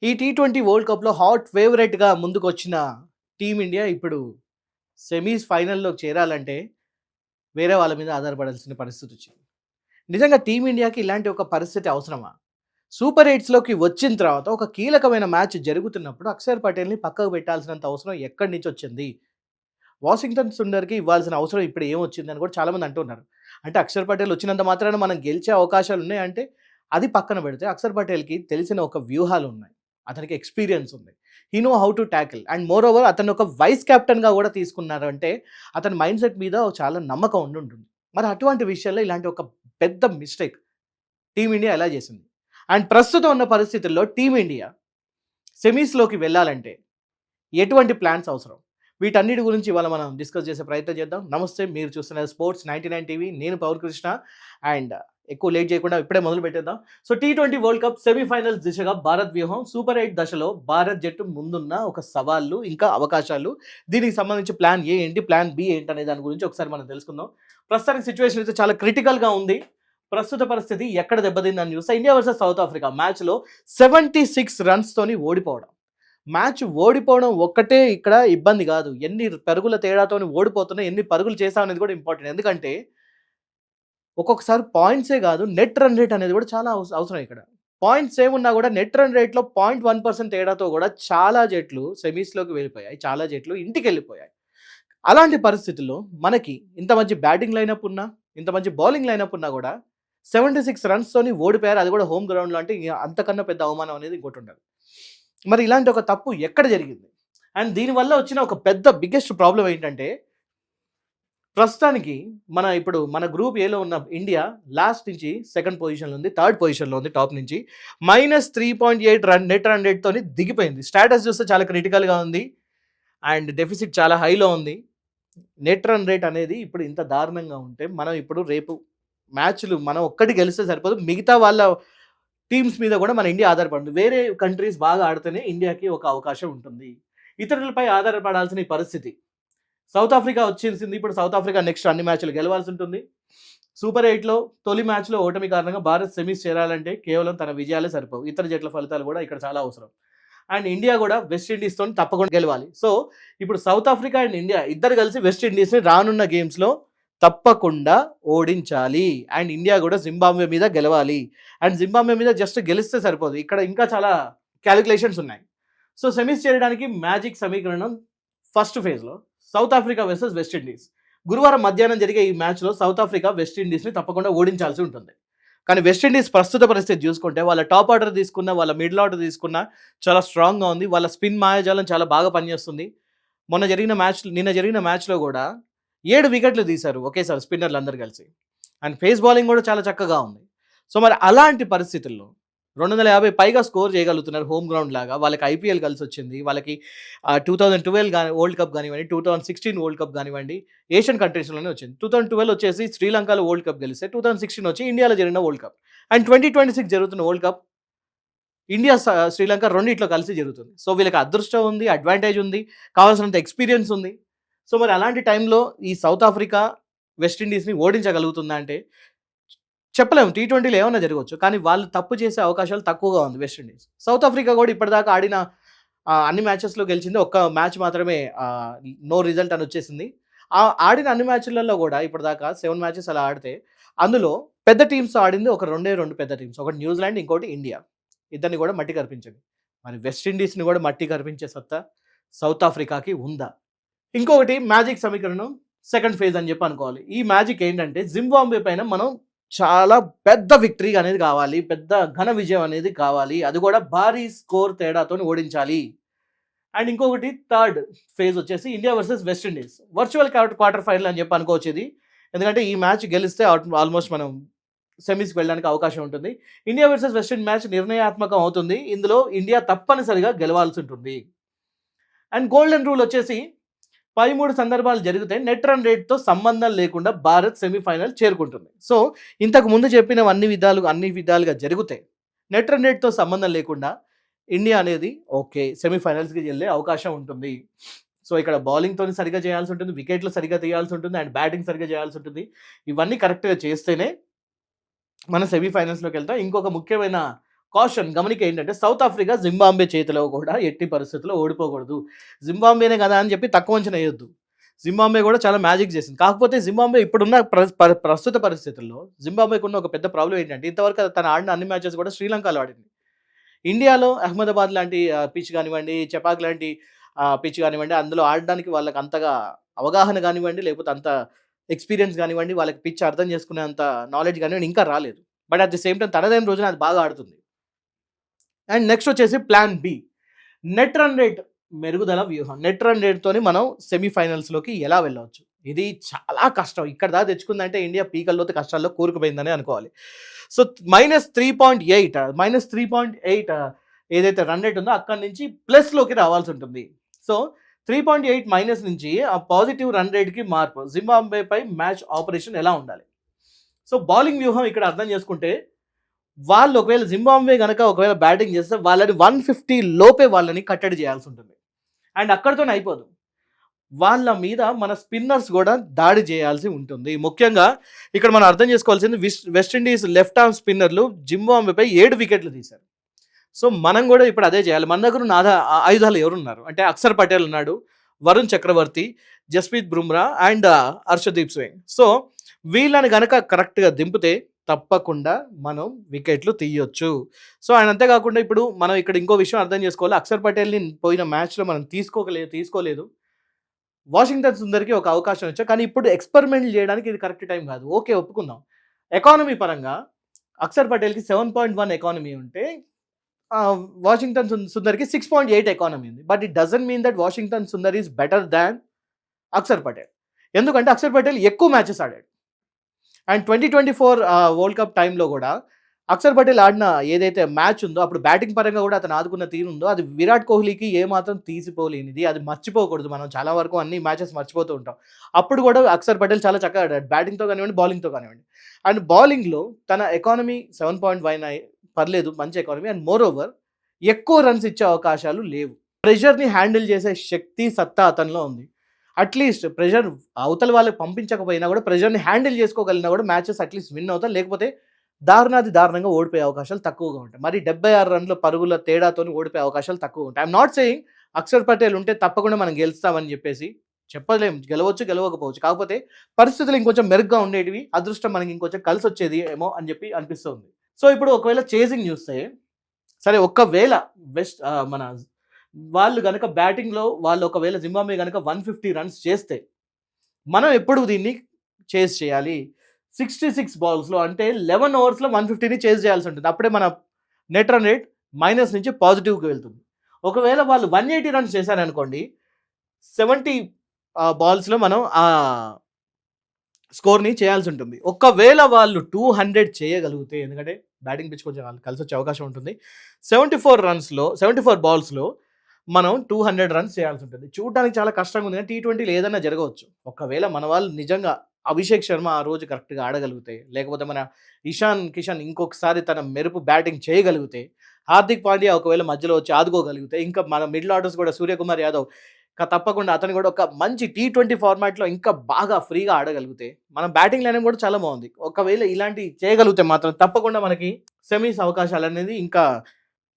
ఈ T20 world కప్‌లో hot ఫేవరెట్‌గా ముందుకొచ్చిన టీమిండియా ఇప్పుడు సెమీస్ ఫైనల్‌లోకి చేరాలంటే వేరే వాళ్ళ మీద ఆధారపడాల్సిన పరిస్థితొచ్చింది. నిజంగా టీమిండియాకి ఇలాంటి ఒక పరిస్థితి అవసరమా? సూపర్ ఎయిట్స్‌లోకి వచ్చిన తర్వాత ఒక కీలకమైన మ్యాచ్ జరుగుతున్నప్పుడు అక్షర్ పటేల్‌ని పక్కకు పెట్టాల్సినంత అవసరం ఎక్కడి నుంచొచ్చింది? వాషింగ్టన్ సుందర్‌కి ఇవ్వాల్సిన అవసరం ఇప్పుడు ఏమొచ్చిందని కూడా చాలామంది అంటున్నారు. అంటే అక్షర్ పటేల్ వచ్చినంత మాత్రాన మనం గెలిచే అవకాశాలున్నాయంటే అది పక్కన పెడితే అక్షర్ పటేల్‌కి తెలిసిన ఒక వ్యూహాలున్నాయి. అతనికి ఎక్స్‌పీరియన్స్ ఉంది. He know how to tackle and more over అతన్ని ఒక వైస్ కెప్టెన్‌గా కూడా తీసుకున్నారు అంటే అతని మైండ్‌సెట్ మీద చాలా నమ్మకం ఉండుంటుంది. మరి అటువంటి విషయాల్లో ఇలాంటి ఒక పెద్ద మిస్టేక్ టీమిండియా ఎలా చేసింది? అండ్ ప్రస్తుతం ఉన్న పరిస్థితుల్లో టీమిండియా సెమీస్‌లోకి వెళ్ళాలంటే ఎటువంటి ప్లాన్స్ అవసరం? వీటన్నిటి గురించి ఇవాళ మనం డిస్కస్ చేసే ప్రయత్నం చేద్దాం. నమస్తే, మీరు చూస్తున్నారు స్పోర్ట్స్ 99 టీవీ. నేను పవన్ కృష్ణ. అండ్ ఎక్కువ లేట్ చేయకుండా ఇప్పుడే మొదలు పెట్టేద్దాం. So T20 world cup semifinals దిశగా భారత్ వ్యూహం, సూపర్ 8 దశలో భారత్ జట్టు ముందున్న ఒక సవాళ్లు, ఇంకా అవకాశాలు, దీనికి సంబంధించి ప్లాన్ ఏ ఏంటి, ప్లాన్ బి ఏంటి అనే దాని గురించి ఒకసారి మనం తెలుసుకుందాం. ప్రస్తుతానికి సిచ్యువేషన్ అయితే చాలా క్రిటికల్గా ఉంది. ప్రస్తుత పరిస్థితి ఎక్కడ దెబ్బతిందని చూస్తే ఇండియా వర్సెస్ సౌత్ ఆఫ్రికా మ్యాచ్లో 76 రన్స్తోని ఓడిపోవడం. మ్యాచ్ ఓడిపోవడం ఒక్కటే ఇక్కడ ఇబ్బంది కాదు. ఎన్ని పరుగుల తేడాతోని ఓడిపోతున్నా, ఎన్ని పరుగులు చేసావు అనేది కూడా ఇంపార్టెంట్. ఎందుకంటే ఒక్కొక్కసారి పాయింట్సే కాదు, నెట్ రన్ రేట్ అనేది కూడా చాలా అవసరం ఇక్కడ. పాయింట్స్ ఏమున్నా కూడా నెట్ రన్ రేట్‌లో 0.1% తేడాతో కూడా చాలా జట్లు సెమీస్‌లోకి వెళ్ళిపోయాయి. చాలా జట్లు ఇంటికెళ్ళిపోయాయి. అలాంటి పరిస్థితుల్లో మనకి ఇంత మంచి బ్యాటింగ్ లైనప్ ఉన్నా, ఇంత మంచి బౌలింగ్ లైనప్ ఉన్నా కూడా 76 రన్స్తోని ఓడిపోయారు. అది కూడా హోమ్ గ్రౌండ్‌లో అంటే అంతకన్నా పెద్ద అవమానం అనేది ఇంకోటి ఉండదు. మరి ఇలాంటి ఒక తప్పు ఎక్కడ జరిగింది? అండ్ దీనివల్ల వచ్చిన ఒక పెద్ద బిగ్గెస్ట్ ప్రాబ్లమ్ ఏంటంటే, ప్రస్తుతానికి ఇప్పుడు మన గ్రూప్ ఏలో ఉన్న ఇండియా లాస్ట్ నుంచి సెకండ్ పొజిషన్లో ఉంది, థర్డ్ పొజిషన్లో ఉంది టాప్ నుంచి. -3.8 నెట్ రన్ రేట్‌తోని దిగిపోయింది. స్టేటస్ చూస్తే చాలా క్రిటికల్‌గా ఉంది. అండ్ డెఫిసిట్ చాలా హైలో ఉంది. నెట్ రన్ రేట్ అనేది ఇప్పుడు ఇంత దారుణంగా ఉంటే, మనం ఇప్పుడు రేపు మ్యాచ్‌లు మనం ఒక్కటి గెలిస్తే సరిపోదు. మిగతా వాళ్ళ టీమ్స్ మీద కూడా మన ఇండియా ఆధారపడుతుంది. వేరే కంట్రీస్ బాగా ఆడితేనే ఇండియాకి ఒక అవకాశం ఉంటుంది. ఇతరులపై ఆధారపడాల్సిన ఈ పరిస్థితి. సౌత్ ఆఫ్రికా వచ్చేసింది. ఇప్పుడు సౌత్ ఆఫ్రికా నెక్స్ట్ అన్ని మ్యాచ్లు గెలవాల్సి ఉంటుంది. సూపర్ 8లో తొలి మ్యాచ్లో ఓటమి కారణంగా భారత్ సెమీస్ చేరాలంటే కేవలం తన విజయాలే సరిపోవు. ఇతర జట్ల ఫలితాలు కూడా ఇక్కడ చాలా అవసరం. అండ్ ఇండియా కూడా వెస్టిండీస్తో తప్పకుండా గెలవాలి. సో ఇప్పుడు సౌత్ ఆఫ్రికా అండ్ ఇండియా ఇద్దరు కలిసి వెస్టిండీస్ని రానున్న గేమ్స్లో తప్పకుండా ఓడించాలి. అండ్ ఇండియా కూడా జింబాబ్వే మీద గెలవాలి. అండ్ జింబాబ్వే మీద జస్ట్ గెలిస్తే సరిపోదు. ఇక్కడ ఇంకా చాలా క్యాలిక్యులేషన్స్ ఉన్నాయి. సో సెమీస్ చేయడానికి మ్యాజిక్ సమీకరణం ఫస్ట్ ఫేజ్లో సౌత్ ఆఫ్రికా వర్సెస్ వెస్టిండీస్. గురువారం మధ్యాహ్నం జరిగే ఈ మ్యాచ్లో సౌత్ ఆఫ్రికా వెస్టిండీస్ని తప్పకుండా ఓడించాల్సి ఉంటుంది. కానీ వెస్టిండీస్ ప్రస్తుత పరిస్థితి చూసుకుంటే వాళ్ళ టాప్ ఆర్డర్ తీసుకున్న, వాళ్ళ మిడిల్ ఆర్డర్ తీసుకున్న చాలా స్ట్రాంగ్గా ఉంది. వాళ్ళ స్పిన్ మాయాజాలం చాలా బాగా పనిచేస్తుంది. నిన్న జరిగిన మ్యాచ్లో కూడా 7 వికెట్లు తీశారు ఒకేసారి స్పిన్నర్లు అందరు కలిసి. అండ్ ఫేస్ బౌలింగ్ కూడా చాలా చక్కగా ఉంది. సో మరి అలాంటి పరిస్థితుల్లో 250 పైగా స్కోర్ చేయగలుగుతున్నారు హోమ్ గ్రౌండ్ లాగా. వాళ్ళకి ఐపీఎల్ కలిసి వచ్చింది. వాళ్ళకి 2012 వరల్డ్ కప్ కానివ్వండి, 2016 వరల్డ్ కప్ కానివ్వండి, ఏషియన్ కంట్రీస్లోనే వచ్చింది. 2012 వచ్చేసి శ్రీలంకలో వరల్డ్ కప్ గెలిస్తే, 2016 వచ్చి ఇండియాలో జరిగిన వరల్డ్ కప్. అండ్ 2026 జరుగుతున్న వరల్డ్ కప్ ఇండియా శ్రీలంక రెండిట్లో కలిసి జరుగుతుంది. సో వీళ్ళకి అదృష్టం ఉంది, అడ్వాంటేజ్ ఉంది, కావాల్సినంత ఎక్స్పీరియన్స్ ఉంది. సో మరి అలాంటి టైంలో ఈ సౌత్ ఆఫ్రికా వెస్టిండీస్ని ఓడించగలుగుతుందా అంటే చెప్పలేము. టీ20లో ఏమన్నా జరగవచ్చు. కానీ వాళ్ళు తప్పు చేసే అవకాశాలు తక్కువగా ఉంది వెస్టిండీస్. సౌత్ ఆఫ్రికా కూడా ఇప్పటిదాకా ఆడిన అన్ని మ్యాచెస్లో గెలిచింది. ఒక్క మ్యాచ్ మాత్రమే నో రిజల్ట్ అని వచ్చేసింది. ఆడిన అన్ని మ్యాచ్లలో కూడా ఇప్పటిదాకా 7 మ్యాచెస్ అలా ఆడితే అందులో పెద్ద టీమ్స్ ఆడింది ఒక 2 పెద్ద టీమ్స్. ఒకటి న్యూజిలాండ్, ఇంకోటి ఇండియా. ఇద్దరిని కూడా మట్టి కరిపించింది. మరి వెస్టిండీస్ని కూడా మట్టి కరిపించే సత్తా సౌత్ ఆఫ్రికాకి ఉందా? ఇంకొకటి మ్యాజిక్ సమీకరణం సెకండ్ ఫేజ్ అని చెప్పి అనుకోవాలి. ఈ మ్యాజిక్ ఏంటంటే జింబాబ్వే పైన మనం చాలా పెద్ద విక్టరీ అనేది కావాలి, పెద్ద ఘన విజయం అనేది కావాలి. అది కూడా భారీ స్కోర్ తేడాతో ఓడించాలి. అండ్ ఇంకొకటి థర్డ్ ఫేజ్ వచ్చేసి India versus West Indies. Virtual quarter final అని చెప్పి అనుకోవచ్చు ఇది. ఎందుకంటే ఈ మ్యాచ్ గెలిస్తే ఆల్మోస్ట్ మనం సెమీస్కి వెళ్ళడానికి అవకాశం ఉంటుంది. ఇండియా వర్సెస్ వెస్టిండీస్ మ్యాచ్ నిర్ణయాత్మకం అవుతుంది. ఇందులో ఇండియా తప్పనిసరిగా గెలవాల్సి ఉంటుంది. అండ్ గోల్డెన్ రూల్ వచ్చేసి 13 సందర్భాలు జరిగితే నెట్ రన్ రేట్తో సంబంధం లేకుండా భారత్ సెమీఫైనల్ చేరుకుంటుంది. సో ఇంతకు ముందు చెప్పిన అన్ని విధాలుగా జరిగితే నెట్ రన్ రేట్తో సంబంధం లేకుండా ఇండియా అనేది ఓకే సెమీఫైనల్స్కి వెళ్ళే అవకాశం ఉంటుంది. సో ఇక్కడ బౌలింగ్తో సరిగ్గా చేయాల్సి ఉంటుంది, వికెట్లు సరిగ్గా తీయాల్సి ఉంటుంది, అండ్ బ్యాటింగ్ సరిగ్గా చేయాల్సి ఉంటుంది. ఇవన్నీ కరెక్ట్గా చేస్తేనే మన సెమీఫైనల్స్లోకి వెళ్తాం. ఇంకొక ముఖ్యమైన కాషన్ గమనిక ఏంటంటే సౌత్ ఆఫ్రికా జింబాబ్వే చేతిలో కూడా ఎట్టి పరిస్థితుల్లో ఓడిపోకూడదు. జింబాబ్వేనే కదా అని చెప్పి తక్కువ అంచనా వేయొద్దు. జింబాబ్వే కూడా చాలా మ్యాజిక్ చేసింది. కాకపోతే జింబాబ్వే ఇప్పుడున్న ప్రస్తుత పరిస్థితుల్లో జింబాబ్వేకి ఉన్న ఒక పెద్ద ప్రాబ్లం ఏంటంటే ఇంతవరకు తను ఆడిన అన్ని మ్యాచెస్ కూడా శ్రీలంకలో ఆడింది. ఇండియాలో అహ్మదాబాద్ లాంటి పిచ్ కానివ్వండి, చెపాక్ లాంటి పిచ్ కానివ్వండి, అందులో ఆడడానికి వాళ్ళకి అంతగా అవగాహన కానివ్వండి, లేకపోతే అంత ఎక్స్పీరియన్స్ కానివ్వండి, వాళ్ళకి పిచ్ అర్థం చేసుకునే అంత నాలెడ్జ్ కానివ్వండి ఇంకా రాలేదు. But at the same time తనదైన రోజున అది బాగా ఆడుతుంది. అండ్ నెక్స్ట్ వచ్చేసి plan B, net run rate మెరుగుదల వ్యూహం. నెట్ రన్ రేట్తోని మనం సెమీఫైనల్స్లోకి ఎలా వెళ్ళవచ్చు? ఇది చాలా కష్టం. ఇక్కడ దాకా తెచ్చుకుందంటే ఇండియా పీకల్లోతో కష్టాల్లో కూరుకుపోయిందని అనుకోవాలి. సో -3.8 ఏదైతే రన్ రేట్ ఉందో అక్కడి నుంచి ప్లస్లోకి రావాల్సి ఉంటుంది. సో 3.8 మైనస్ నుంచి ఆ పాజిటివ్ రన్ రేట్కి మార్పు. జింబాబ్వేపై మ్యాచ్ ఆపరేషన్ ఎలా ఉండాలి? సో బౌలింగ్ వ్యూహం ఇక్కడ అర్థం చేసుకుంటే వాళ్ళు ఒకవేళ జింబాబ్వే కనుక ఒకవేళ బ్యాటింగ్ చేస్తే వాళ్ళని 150 లోపే వాళ్ళని కట్టడి చేయాల్సి ఉంటుంది. అండ్ అక్కడితోనే అయిపోదు, వాళ్ళ మీద మన స్పిన్నర్స్ కూడా దాడి చేయాల్సి ఉంటుంది. ముఖ్యంగా ఇక్కడ మనం అర్థం చేసుకోవాల్సింది వెస్టిండీస్ లెఫ్ట్ ఆర్మ్ స్పిన్నర్లు జింబాబ్వేపై 7 వికెట్లు తీశారు. సో మనం కూడా ఇప్పుడు అదే చేయాలి. మన దగ్గర ఉన్న ఆయుధాలు ఎవరున్నారు అంటే అక్షర్ పటేల్ ఉన్నాడు, వరుణ్ చక్రవర్తి, జస్ప్రీత్ బుమ్రా అండ్ హర్షదీప్ సింగ్. సో వీళ్ళని కనుక కరెక్ట్గా దింపితే తప్పకుండా మనం వికెట్లు తీయొచ్చు. సో ఆయన అంతేకాకుండా ఇప్పుడు మనం ఇక్కడ ఇంకో విషయం అర్థం చేసుకోవాలి. అక్షర్ పటేల్ని పోయిన మ్యాచ్లో మనం తీసుకోలేదు. వాషింగ్టన్ సుందర్కి ఒక అవకాశం వచ్చా, కానీ ఇప్పుడు ఎక్స్పెరిమెంట్ చేయడానికి ఇది కరెక్ట్ టైం కాదు. ఓకే, ఒప్పుకుందాం. ఎకానమీ పరంగా అక్షర్ పటేల్కి 7.1 ఎకానమీ ఉంటే వాషింగ్టన్ సుందర్కి 6.8 ఎకానమీ ఉంది. But it doesn't mean that Washington Sundar is better than Akshar Patel. ఎందుకంటే అక్షర్ పటేల్ ఎక్కువ మ్యాచెస్ ఆడాడు. అండ్ 2024 వరల్డ్ కప్ టైంలో కూడా అక్షర్ పటేల్ ఆడిన ఏదైతే మ్యాచ్ ఉందో అప్పుడు బ్యాటింగ్ పరంగా కూడా అతను ఆదుకున్న తీరు ఉందో అది విరాట్ కోహ్లీకి ఏమాత్రం తీసిపోలేనిది. అది మర్చిపోకూడదు. మనం చాలా వరకు అన్ని మ్యాచెస్ మర్చిపోతూ ఉంటాం. అప్పుడు కూడా అక్షర్ పటేల్ చాలా చక్కగా ఆడాడు, బ్యాటింగ్తో కానివ్వండి, బౌలింగ్తో కానివ్వండి. అండ్ బౌలింగ్లో తన ఎకానమీ 7.19 పర్లేదు, మంచి ఎకానమీ. అండ్ మోర్ ఓవర్ ఎక్కువ రన్స్ ఇచ్చే అవకాశాలు లేవు. ప్రెషర్ని హ్యాండిల్ చేసే శక్తి, సత్తా అతనిలో ఉంది. అట్లీస్ట్ ప్రెషర్ అవతల వాళ్ళకి పంపించకపోయినా కూడా ప్రెషర్ని హ్యాండిల్ చేసుకోగలిగినా కూడా మ్యాచెస్ అట్లీస్ట్ విన్ అవుతారు. లేకపోతే దారుణంగా ఓడిపోయే అవకాశాలు తక్కువగా ఉంటాయి. మరి 76 రన్ల పరుగుల తేడాతో ఓడిపోయే అవకాశాలు తక్కువ ఉంటాయి. I'm not saying Akshar Patel ఉంటే తప్పకుండా మనం గెలుస్తామని చెప్పేసి చెప్పలేము. గెలవచ్చు, గెలవకపోవచ్చు. కాకపోతే పరిస్థితులు ఇంకొంచెం మెరుగ్గా ఉండేటివి, అదృష్టం మనకి ఇంకొంచెం కలిసి వచ్చేది ఏమో అని చెప్పి అనిపిస్తుంది. సో ఇప్పుడు ఒకవేళ చేసింగ్ చూస్తే సరే, ఒకవేళ మన వాళ్ళు కనుక బ్యాటింగ్లో వాళ్ళు ఒకవేళ జింబాబ్వే కనుక 150 రన్స్ చేస్తే మనం ఎప్పుడు దీన్ని చేజ్ చేయాలి? 66 బాల్స్లో అంటే 11 ఓవర్స్లో 150ని చేజ్ చేయాల్సి ఉంటుంది. అప్పుడే మన నెట్ రన్ రేట్ మైనస్ నుంచి పాజిటివ్కి వెళ్తుంది. ఒకవేళ వాళ్ళు 180 రన్స్ చేశారనుకోండి, 70 బాల్స్లో మనం ఆ స్కోర్ని చేయాల్సి ఉంటుంది. ఒకవేళ వాళ్ళు 200 చేయగలిగితే, ఎందుకంటే బ్యాటింగ్ పిచ్ కొంచెం వాళ్ళు కలిసి వచ్చే అవకాశం ఉంటుంది, 74 బాల్స్లో మనం 200 రన్స్ చేయాల్సి ఉంటుంది. చూడడానికి చాలా కష్టంగా ఉంది, కానీ T20లో ఏదైనా జరగవచ్చు. ఒకవేళ మన వాళ్ళు నిజంగా అభిషేక్ శర్మ ఆ రోజు కరెక్ట్గా ఆడగలిగితే, లేకపోతే మన ఇషాన్ కిషన్ ఇంకొకసారి తన మెరుపు బ్యాటింగ్ చేయగలిగితే, హార్దిక్ పాండ్యా ఒకవేళ మధ్యలో వచ్చి ఆదుకోగలిగితే, ఇంకా మన మిడిల్ ఆర్డర్స్ కూడా సూర్యకుమార్ యాదవ్ తప్పకుండా అతను కూడా ఒక మంచి T20 ఫార్మాట్లో ఇంకా బాగా ఫ్రీగా ఆడగలిగితే, మన బ్యాటింగ్ లైన్ కూడా చాలా బాగుంది. ఒకవేళ ఇలాంటి చేయగలిగితే మాత్రం తప్పకుండా మనకి సెమీస్ అవకాశాలు అనేది ఇంకా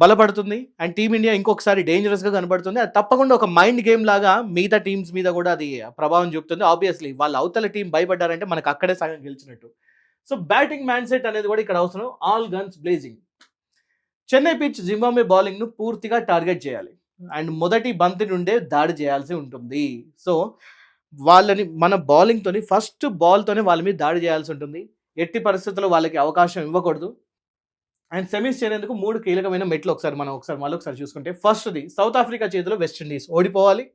బలపడుతుంది. అండ్ టీమిండియా ఇంకొకసారి డేంజరస్గా కనబడుతుంది. అది తప్పకుండా ఒక మైండ్ గేమ్ లాగా మిగతా టీమ్స్ మీద కూడా అది ప్రభావం చూపుతుంది. ఆబ్వియస్లీ వాళ్ళ అవతల టీం భయపడ్డారంటే మనకు అక్కడే సగం గెలిచినట్టు. సో బ్యాటింగ్ మ్యాన్ సెట్ అనేది కూడా ఇక్కడ అవసరం. All guns blazing. Chennai pitch Zimbabwe బౌలింగ్ను పూర్తిగా టార్గెట్ చేయాలి అండ్ మొదటి బంతి నుండే దాడి చేయాల్సి ఉంటుంది. సో వాళ్ళని మన బౌలింగ్తోని ఫస్ట్ బాల్తోనే వాళ్ళ మీద దాడి చేయాల్సి ఉంటుంది. ఎట్టి పరిస్థితుల్లో వాళ్ళకి అవకాశం ఇవ్వకూడదు. అండ్ సెమీస్ చేరేందుకు 3 కీలకమైన మెట్లు ఒకసారి చూసుకుంటే, ఫస్ట్ది సౌత్ ఆఫ్రికా చేతిలో వెస్టిండీస్ ఓడిపోవాలి.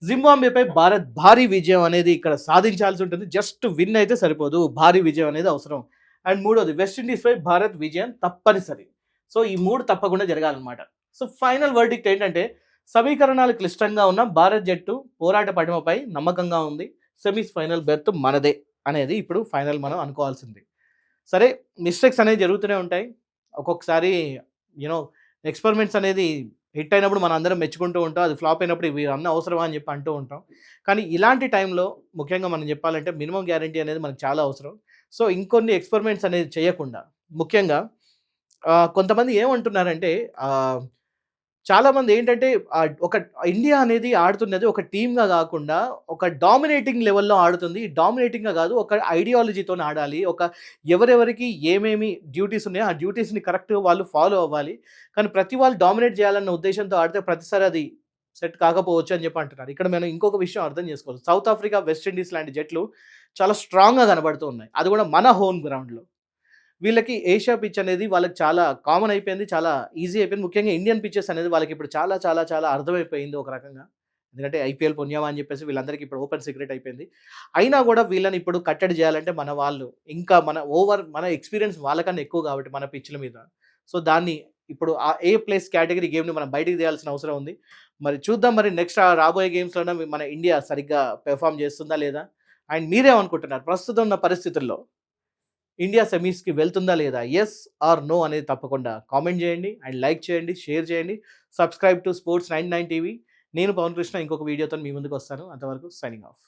జింబాబ్వేపై భారత్ భారీ విజయం అనేది ఇక్కడ సాధించాల్సి ఉంటుంది. జస్ట్ విన్ అయితే సరిపోదు, భారీ విజయం అనేది అవసరం. అండ్ మూడోది వెస్టిండీస్పై భారత్ విజయం తప్పనిసరి. సో ఈ 3 తప్పకుండా జరగాలన్నమాట. సో ఫైనల్ వర్డిక్ట్ ఏంటంటే, సమీకరణాలు క్లిష్టంగా ఉన్న భారత్ జట్టు పోరాట పటిమపై నమ్మకంగా ఉంది. సెమీస్ ఫైనల్ బెర్త్ మనదే అనేది ఇప్పుడు ఫైనల్ మనం అనుకోవాల్సింది. సరే, మిస్టేక్స్ అనేవి జరుగుతూనే ఉంటాయి. ఒక్కొక్కసారి ఎక్స్పెరిమెంట్స్ అనేది హిట్ అయినప్పుడు మనం అందరం మెచ్చుకుంటూ ఉంటాం. అది ఫ్లాప్ అయినప్పుడు ఇవి అన్న అవసరమా అని చెప్పి అంటూ ఉంటాం. కానీ ఇలాంటి టైంలో ముఖ్యంగా మనం చెప్పాలంటే మినిమం గ్యారంటీ అనేది మనకు చాలా అవసరం. సో ఇంకొన్ని ఎక్స్పెరిమెంట్స్ అనేది చేయకుండా, ముఖ్యంగా కొంతమంది ఏమంటున్నారంటే ఆహ్, చాలామంది ఏంటంటే ఒక ఇండియా అనేది ఆడుతున్నది ఒక టీమ్‌గా గాకుండా, ఒక డామినేటింగ్ లెవెల్‌లో ఆడుతుంది. డామినేటింగ్‌గా గాదు, ఒక ఐడియాలజీతోని ఆడాలి. ఎవరెవరికి ఏమేమి డ్యూటీస్ ఉన్నాయో, ఆ డ్యూటీస్‌ని కరెక్ట్‌గా వాళ్ళు ఫాలో అవ్వాలి. కానీ ప్రతి వాళ్ళు డామినేట్ జేయాలన్న ఉద్దేశ్యంతో ఆడితే ప్రతిసారి అది సెట్ కాకపోవచ్చు అని జెప్పి అంటున్నారు. ఇక్కడ మనం ఇంకొక విషయం అర్థం జేసుకోవాలి. సౌత్ ఆఫ్రికా, వెస్ట్ ఇండీస్ లాంటి జట్లు చాలా స్ట్రాంగ్‌గా కనబడుతూ ఉన్నాయి. అది గూడా మన హోమ్ గ్రౌండ్‌లో. వీళ్ళకి ఏషియా పిచ్ అనేది వాళ్ళకి చాలా కామన్ అయిపోయింది. చాలా ఈజీ అయిపోయింది. ముఖ్యంగా ఇండియన్ పిచెస్ అనేది వాళ్ళకిప్పుడు చాలా చాలా చాలా అర్థమైపోయింది ఒక రకంగా. ఎందుకంటే ఐపీఎల్ పుణ్యమా అని చెప్పేసి వీళ్ళందరికీ ఇప్పుడు ఓపెన్ సీక్రెట్ అయిపోయింది. అయినా గూడా వీళ్ళని ఇప్పుడు కట్టడి చేయాలంటే మన వాళ్ళు ఇంకా మన ఎక్స్‌పీరియన్స్ వాళ్ళకన్నా ఎక్కువ కాబట్టి మన పిచ్‌ల మీద. సో, దాన్ని ఇప్పుడు ఆ ఏ ప్లేస్ కేటగరీ గేమ్‌ని మనం బయటికి తీయాల్సిన అవసరం ఉంది. మరి చూద్దాం మరి నెక్స్ట్ రాబోయే గేమ్స్‌లోన మన ఇండియా సరిగ్గా పెర్ఫార్మ్ చేస్తుందా లేదా? అండ్ మీరేమనుకుంటున్నారు? ప్రస్తుతం ఉన్న పరిస్థితుల్లో ఇండియా సెమీస్‌కి వెళ్తుందా లేదా? యెస్ ఆర్ నో అనేది తప్పకుండా కామెంట్ చేయండి. అండ్ లైక్ చేయండి, షేర్ చేయండి. Subscribe to sports 99 TV. నేను పవన్ కృష్ణ ఇంకొక వీడియోతోని మీ ముందుకొస్తాను. అంతవరకు సైనింగ్ ఆఫ్.